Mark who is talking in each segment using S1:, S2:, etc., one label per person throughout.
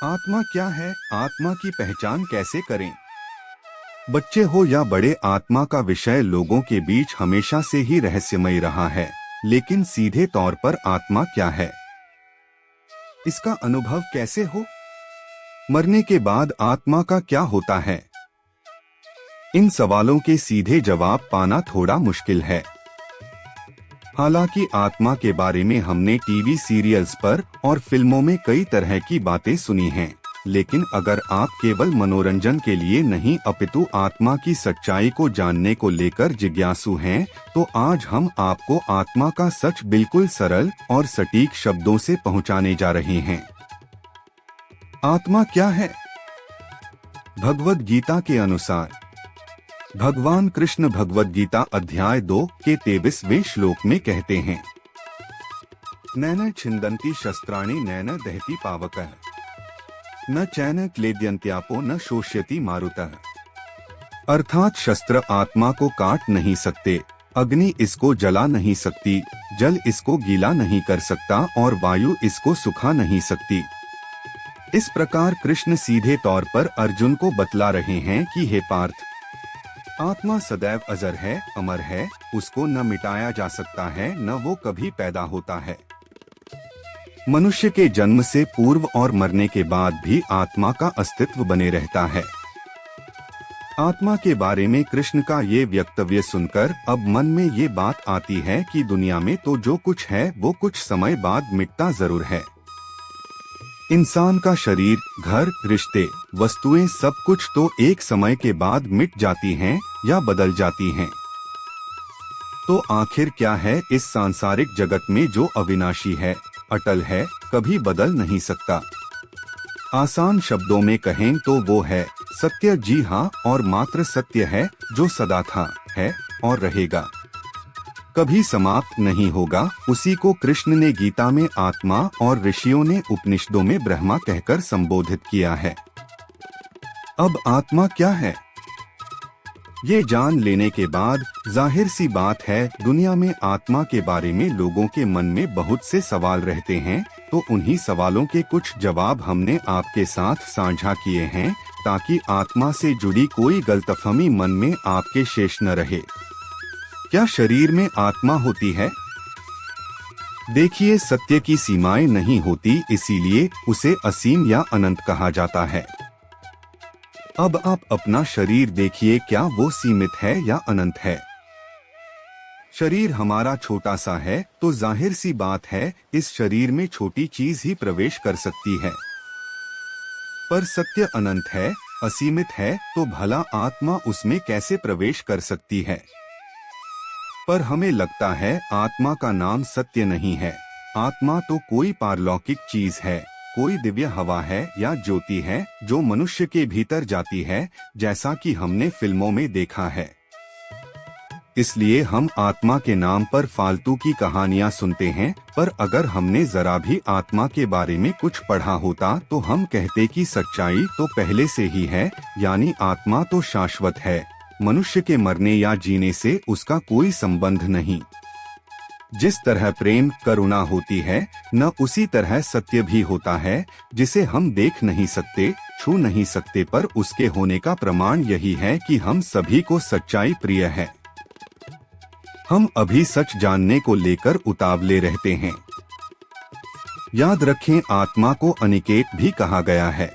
S1: आत्मा क्या है? आत्मा की पहचान कैसे करें? बच्चे हो या बड़े, आत्मा का विषय लोगों के बीच हमेशा से ही रहस्यमय रहा है। लेकिन सीधे तौर पर आत्मा क्या है? इसका अनुभव कैसे हो? मरने के बाद आत्मा का क्या होता है? इन सवालों के सीधे जवाब पाना थोड़ा मुश्किल है। हालांकि आत्मा के बारे में हमने टीवी सीरियल्स पर और फिल्मों में कई तरह की बातें सुनी हैं, लेकिन अगर आप केवल मनोरंजन के लिए नहीं अपितु आत्मा की सच्चाई को जानने को लेकर जिज्ञासु हैं, तो आज हम आपको आत्मा का सच बिल्कुल सरल और सटीक शब्दों से पहुंचाने जा रहे हैं। आत्मा क्या है? भगवद गीता के अनुसार भगवान कृष्ण भगवद गीता अध्याय 2 के 23वें श्लोक में कहते हैं, नैन छिन्दन्ति शस्त्राणि नैन दहति पावकः न चैन क्लेद्यन्त्यापो न शोष्यति मारुतः। अर्थात शस्त्र आत्मा को काट नहीं सकते, अग्नि इसको जला नहीं सकती, जल इसको गीला नहीं कर सकता और वायु इसको सुखा नहीं सकती। इस प्रकार कृष्ण सीधे तौर पर अर्जुन को बतला रहे हैं कि हे पार्थ, आत्मा सदैव अजर है, अमर है, उसको न मिटाया जा सकता है, न वो कभी पैदा होता है। मनुष्य के जन्म से पूर्व और मरने के बाद भी आत्मा का अस्तित्व बने रहता है। आत्मा के बारे में कृष्ण का ये वक्तव्य सुनकर अब मन में ये बात आती है कि दुनिया में तो जो कुछ है वो कुछ समय बाद मिटता जरूर है। इंसान का शरीर, घर, रिश्ते, वस्तुएं सब कुछ तो एक समय के बाद मिट जाती हैं या बदल जाती हैं। तो आखिर क्या है इस सांसारिक जगत में जो अविनाशी है, अटल है, कभी बदल नहीं सकता? आसान शब्दों में कहें तो वो है सत्य। जी हाँ, और मात्र सत्य है जो सदा था, है और रहेगा, कभी समाप्त नहीं होगा। उसी को कृष्ण ने गीता में आत्मा और ऋषियों ने उपनिषदों में ब्रह्मा कहकर संबोधित किया है। अब आत्मा क्या है, ये जान लेने के बाद जाहिर सी बात है दुनिया में आत्मा के बारे में लोगों के मन में बहुत से सवाल रहते हैं, तो उन्हीं सवालों के कुछ जवाब हमने आपके साथ साझा किए हैं, ताकि आत्मा से जुड़ी कोई गलतफहमी मन में आपके शेष न रहे। क्या शरीर में आत्मा होती है? देखिए, सत्य की सीमाएं नहीं होती, इसीलिए उसे असीम या अनंत कहा जाता है। अब आप अपना शरीर देखिए, क्या वो सीमित है या अनंत है? शरीर हमारा छोटा सा है तो जाहिर सी बात है इस शरीर में छोटी चीज ही प्रवेश कर सकती है। पर सत्य अनंत है, असीमित है, तो भला आत्मा उसमें कैसे प्रवेश कर सकती है? पर हमें लगता है आत्मा का नाम सत्य नहीं है। आत्मा तो कोई पारलौकिक चीज है, कोई दिव्य हवा है या ज्योति है जो मनुष्य के भीतर जाती है, जैसा कि हमने फिल्मों में देखा है। इसलिए हम आत्मा के नाम पर फालतू की कहानियां सुनते हैं, पर अगर हमने जरा भी आत्मा के बारे में कुछ पढ़ा होता तो हम कहते कि सच्चाई तो पहले से ही है, यानी आत्मा तो शाश्वत है, मनुष्य के मरने या जीने से उसका कोई संबंध नहीं। जिस तरह प्रेम, करुणा होती है, न उसी तरह सत्य भी होता है, जिसे हम देख नहीं सकते, छू नहीं सकते, पर उसके होने का प्रमाण यही है कि हम सभी को सच्चाई प्रिय है। हम अभी सच जानने को लेकर उतावले रहते हैं। याद रखें, आत्मा को अनिकेत भी कहा गया है।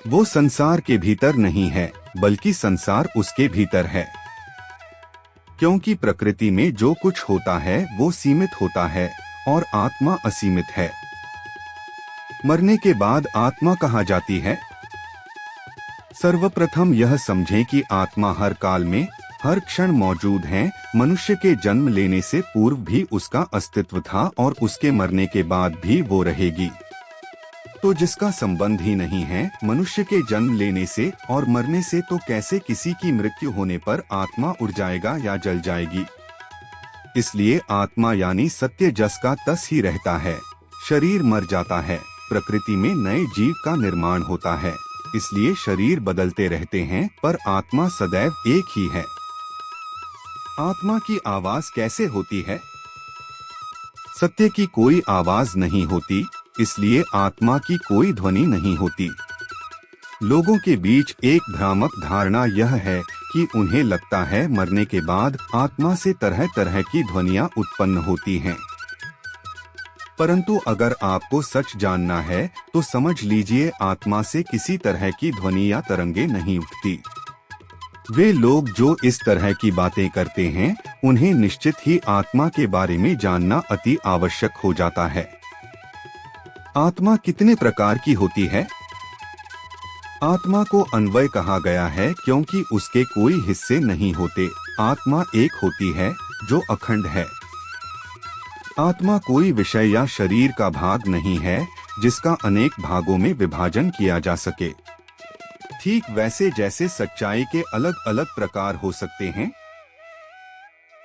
S1: वो संसार के भीतर नहीं है, बल्कि संसार उसके भीतर है। क्योंकि प्रकृति में जो कुछ होता है वो सीमित होता है और आत्मा असीमित है। मरने के बाद आत्मा कहाँ जाती है? सर्वप्रथम यह समझें कि आत्मा हर काल में, हर क्षण मौजूद है। मनुष्य के जन्म लेने से पूर्व भी उसका अस्तित्व था और उसके मरने के बाद भी वो रहेगी। तो जिसका संबंध ही नहीं है मनुष्य के जन्म लेने से और मरने से, तो कैसे किसी की मृत्यु होने पर आत्मा उड़ जाएगा या जल जाएगी? इसलिए आत्मा यानी सत्य जस का तस ही रहता है। शरीर मर जाता है, प्रकृति में नए जीव का निर्माण होता है, इसलिए शरीर बदलते रहते हैं, पर आत्मा सदैव एक ही है। आत्मा की आवाज कैसे होती है? सत्य की कोई आवाज नहीं होती, इसलिए आत्मा की कोई ध्वनि नहीं होती। लोगों के बीच एक भ्रामक धारणा यह है कि उन्हें लगता है मरने के बाद आत्मा से तरह तरह की ध्वनियां उत्पन्न होती हैं। परंतु अगर आपको सच जानना है तो समझ लीजिए आत्मा से किसी तरह की ध्वनि या तरंगे नहीं उठती। वे लोग जो इस तरह की बातें करते हैं उन्हें निश्चित ही आत्मा के बारे में जानना अति आवश्यक हो जाता है। आत्मा कितने प्रकार की होती है? आत्मा को अन्वय कहा गया है क्योंकि उसके कोई हिस्से नहीं होते। आत्मा एक होती है जो अखंड है। आत्मा कोई विषय या शरीर का भाग नहीं है जिसका अनेक भागों में विभाजन किया जा सके। ठीक वैसे जैसे सच्चाई के अलग अलग प्रकार हो सकते हैं,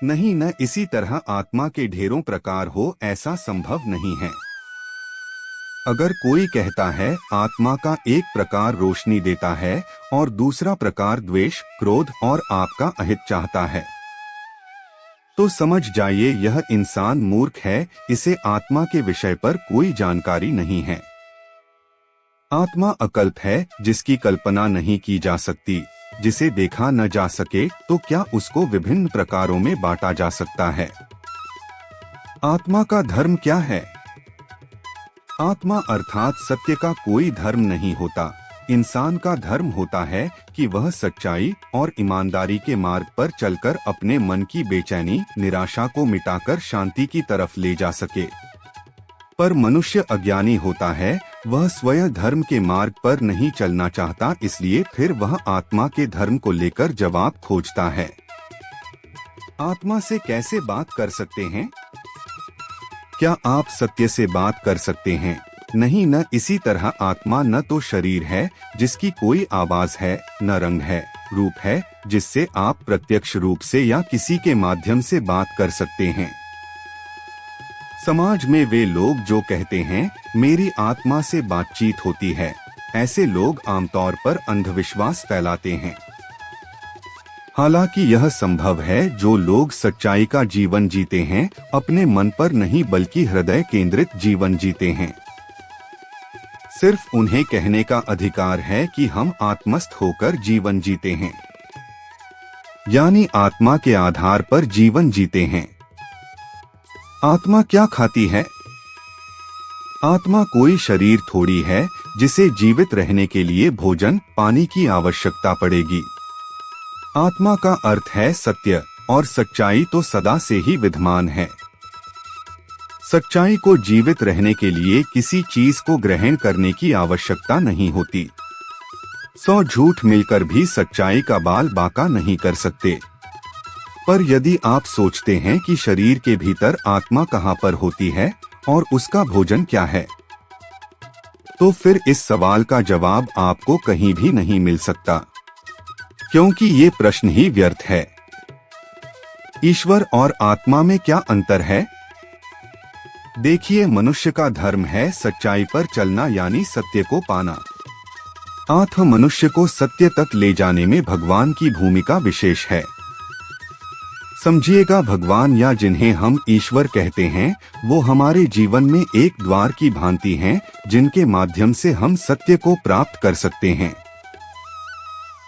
S1: नहीं न इसी तरह आत्मा के ढेरों प्रकार हो, ऐसा संभव नहीं है। अगर कोई कहता है आत्मा का एक प्रकार रोशनी देता है और दूसरा प्रकार द्वेष, क्रोध और आपका अहित चाहता है, तो समझ जाइए यह इंसान मूर्ख है। इसे आत्मा के विषय पर कोई जानकारी नहीं है। आत्मा अकल्प है जिसकी कल्पना नहीं की जा सकती, जिसे देखा न जा सके, तो क्या उसको विभिन्न प्रकारों में बांटा जा सकता है? आत्मा का धर्म क्या है? आत्मा अर्थात सत्य का कोई धर्म नहीं होता। इंसान का धर्म होता है कि वह सच्चाई और ईमानदारी के मार्ग पर चलकर अपने मन की बेचैनी, निराशा को मिटाकर शांति की तरफ ले जा सके। पर मनुष्य अज्ञानी होता है, वह स्वयं धर्म के मार्ग पर नहीं चलना चाहता, इसलिए फिर वह आत्मा के धर्म को लेकर जवाब खोजता है। आत्मा से कैसे बात कर सकते हैं? क्या आप सत्य से बात कर सकते हैं? नहीं, न इसी तरह आत्मा न तो शरीर है जिसकी कोई आवाज है, न रंग है, रूप है जिससे आप प्रत्यक्ष रूप से या किसी के माध्यम से बात कर सकते हैं। समाज में वे लोग जो कहते हैं मेरी आत्मा से बातचीत होती है, ऐसे लोग आमतौर पर अंधविश्वास फैलाते हैं। हालांकि यह संभव है जो लोग सच्चाई का जीवन जीते हैं, अपने मन पर नहीं बल्कि हृदय केंद्रित जीवन जीते हैं। सिर्फ उन्हें कहने का अधिकार है कि हम आत्मस्थ होकर जीवन जीते हैं, यानी आत्मा के आधार पर जीवन जीते हैं। आत्मा क्या खाती है? आत्मा कोई शरीर थोड़ी है जिसे जीवित रहने के लिए भोजन, पानी की आवश्यकता पड़ेगी। आत्मा का अर्थ है सत्य, और सच्चाई तो सदा से ही विद्यमान है। सच्चाई को जीवित रहने के लिए किसी चीज को ग्रहण करने की आवश्यकता नहीं होती। 100 झूठ मिलकर भी सच्चाई का बाल बांका नहीं कर सकते। पर यदि आप सोचते हैं कि शरीर के भीतर आत्मा कहाँ पर होती है और उसका भोजन क्या है, तो फिर इस सवाल का जवाब आपको कहीं भी नहीं मिल सकता, क्योंकि ये प्रश्न ही व्यर्थ है। ईश्वर और आत्मा में क्या अंतर है? देखिए, मनुष्य का धर्म है सच्चाई पर चलना, यानी सत्य को पाना। मनुष्य को सत्य तक ले जाने में भगवान की भूमिका विशेष है। समझिएगा, भगवान या जिन्हें हम ईश्वर कहते हैं, वो हमारे जीवन में एक द्वार की भांति हैं, जिनके माध्यम से हम सत्य को प्राप्त कर सकते हैं।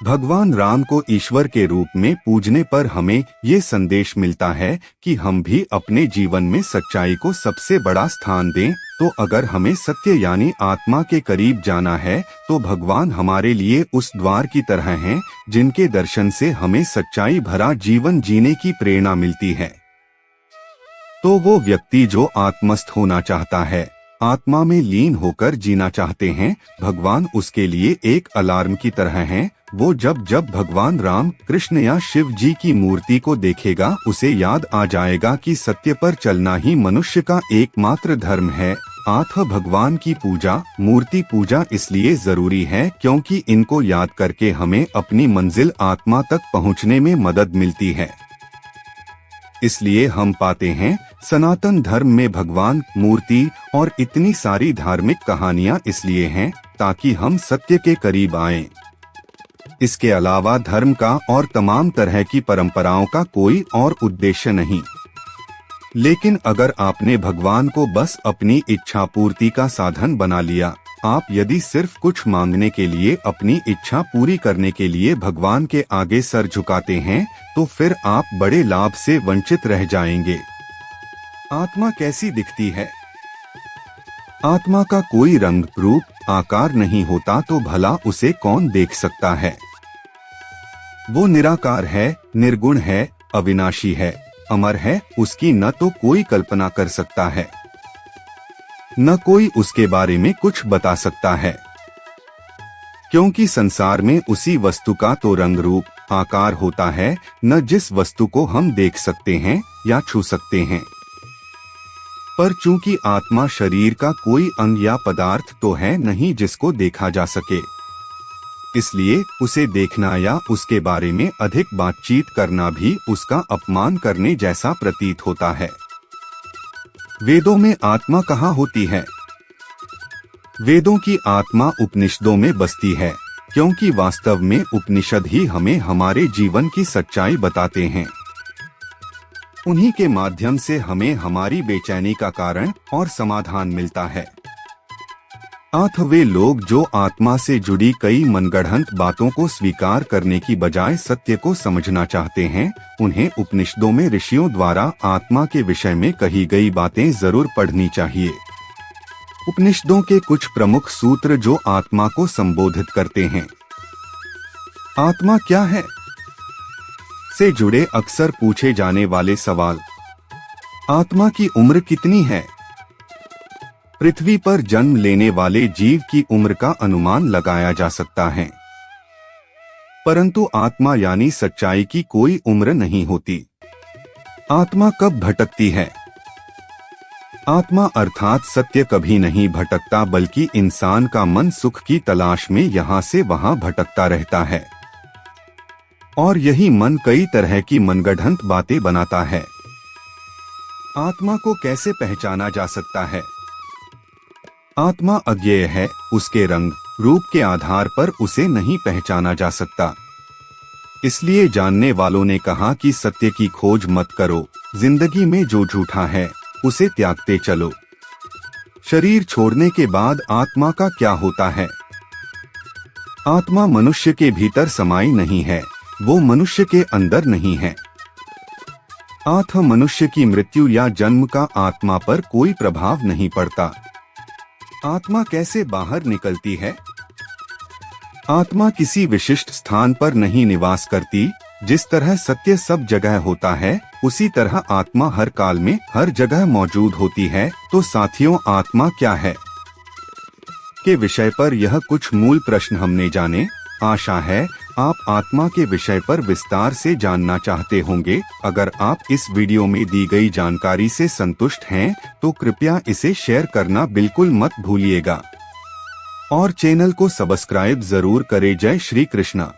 S1: भगवान राम को ईश्वर के रूप में पूजने पर हमें ये संदेश मिलता है कि हम भी अपने जीवन में सच्चाई को सबसे बड़ा स्थान दें। तो अगर हमें सत्य यानी आत्मा के करीब जाना है, तो भगवान हमारे लिए उस द्वार की तरह हैं, जिनके दर्शन से हमें सच्चाई भरा जीवन जीने की प्रेरणा मिलती है। तो वो व्यक्ति जो आत्मस्थ होना चाहता है, आत्मा में लीन होकर जीना चाहते हैं, भगवान उसके लिए एक अलार्म की तरह हैं। वो जब जब भगवान राम, कृष्ण या शिव जी की मूर्ति को देखेगा, उसे याद आ जाएगा कि सत्य पर चलना ही मनुष्य का एकमात्र धर्म है। भगवान की पूजा, मूर्ति पूजा इसलिए जरूरी है क्योंकि इनको याद करके हमें अपनी मंजिल आत्मा तक पहुंचने में मदद मिलती है। इसलिए हम पाते हैं सनातन धर्म में भगवान, मूर्ति और इतनी सारी धार्मिक कहानियां इसलिए हैं ताकि हम सत्य के करीब आएं। इसके अलावा धर्म का और तमाम तरह की परंपराओं का कोई और उद्देश्य नहीं। लेकिन अगर आपने भगवान को बस अपनी इच्छा पूर्ति का साधन बना लिया, आप यदि सिर्फ कुछ मांगने के लिए, अपनी इच्छा पूरी करने के लिए भगवान के आगे सर झुकाते हैं, तो फिर आप बड़े लाभ से वंचित रह जाएंगे। आत्मा कैसी दिखती है? आत्मा का कोई रंग, रूप, आकार नहीं होता तो भला उसे कौन देख सकता है? वो निराकार है, निर्गुण है, अविनाशी है, अमर है, उसकी न तो कोई कल्पना कर सकता है, न कोई उसके बारे में कुछ बता सकता है, क्योंकि संसार में उसी वस्तु का तो रंग, रूप, आकार होता है, न जिस वस्तु को हम देख सकते हैं या छू सकते हैं। पर चूंकि आत्मा शरीर का कोई अंग या पदार्थ तो है नहीं जिसको देखा जा सके, इसलिए उसे देखना या उसके बारे में अधिक बातचीत करना भी उसका अपमान करने जैसा प्रतीत होता है। वेदों में आत्मा कहाँ होती है? वेदों की आत्मा उपनिषदों में बसती है, क्योंकि वास्तव में उपनिषद ही हमें हमारे जीवन की सच्चाई बताते हैं। उन्हीं के माध्यम से हमें हमारी बेचैनी का कारण और समाधान मिलता है। अथ वे लोग जो आत्मा से जुड़ी कई मनगढ़ंत बातों को स्वीकार करने की बजाय सत्य को समझना चाहते हैं, उन्हें उपनिषदों में ऋषियों द्वारा आत्मा के विषय में कही गई बातें जरूर पढ़नी चाहिए। उपनिषदों के कुछ प्रमुख सूत्र जो आत्मा को संबोधित करते हैं। आत्मा क्या है से जुड़े अक्सर पूछे जाने वाले सवाल। आत्मा की उम्र कितनी है? पृथ्वी पर जन्म लेने वाले जीव की उम्र का अनुमान लगाया जा सकता है, परंतु आत्मा यानी सच्चाई की कोई उम्र नहीं होती। आत्मा कब भटकती है? आत्मा अर्थात सत्य कभी नहीं भटकता, बल्कि इंसान का मन सुख की तलाश में यहाँ से वहाँ भटकता रहता है, और यही मन कई तरह की मनगढ़ंत बातें बनाता है। आत्मा को कैसे पहचाना जा सकता है? आत्मा अज्ञेय है, उसके रंग, रूप के आधार पर उसे नहीं पहचाना जा सकता। इसलिए जानने वालों ने कहा कि सत्य की खोज मत करो, जिंदगी में जो झूठा है उसे त्यागते चलो। शरीर छोड़ने के बाद आत्मा का क्या होता है? आत्मा मनुष्य के भीतर समाई नहीं है, वो मनुष्य के अंदर नहीं है। अतः मनुष्य की मृत्यु या जन्म का आत्मा पर कोई प्रभाव नहीं पड़ता। आत्मा कैसे बाहर निकलती है? आत्मा किसी विशिष्ट स्थान पर नहीं निवास करती। जिस तरह सत्य सब जगह होता है, उसी तरह आत्मा हर काल में हर जगह मौजूद होती है। तो साथियों, आत्मा क्या है के विषय पर यह कुछ मूल प्रश्न हमने जाने। आशा है आप आत्मा के विषय पर विस्तार से जानना चाहते होंगे। अगर आप इस वीडियो में दी गई जानकारी से संतुष्ट हैं, तो कृपया इसे शेयर करना बिल्कुल मत भूलिएगा और चैनल को सब्सक्राइब जरूर करें। जय श्री कृष्णा।